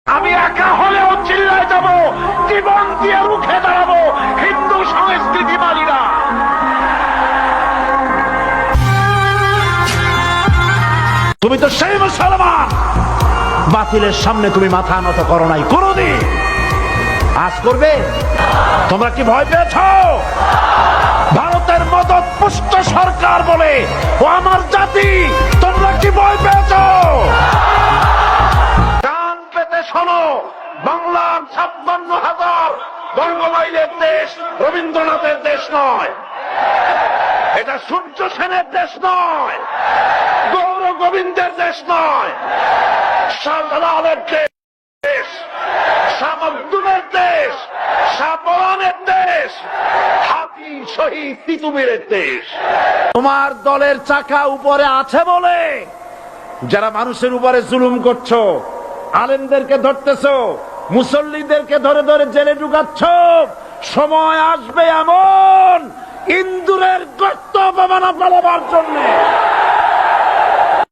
আমি একা হলেও চিল্লায় যাব, জীবন দিয়ে রুখে দাঁড়াবো হিন্দু সংস্কৃতি মালিরা। তুমি তো সেই মুসলমান, বাতিলের সামনে তুমি মাথা নত করো নাই কোনদিন, আজ করবে? তোমরা কি ভয় পেয়েছ? ভারতের মদত পুষ্ট সরকার বলে ও আমার জাতি, তোমরা কি ভয় পেয়েছ? কান পেতে শোনো, বাংলার 56,000 বঙ্গমাইলের দেশ রবীন্দ্রনাথের দেশ নয়, এটা সূর্য সেনের দেশ নয়, গৌর গোবিন্দের দেশ নয়, শাহজালালের দেশ, শাহ আব্দুলের দেশ, শাহপরানের দেশ, হাতি শহীদ তিতুমিরের দেশ। তোমার দলের চাকা উপরে আছে বলে যারা মানুষের উপরে জুলুম করছো, আলেমদেরকে ধরতেছো, মুসল্লিদেরকে ধরে ধরে জেলে ঢুকাচ্ছ, সময় আসবে এমন ইন্দুরের গর্ত অপমানা পালাবার জন্য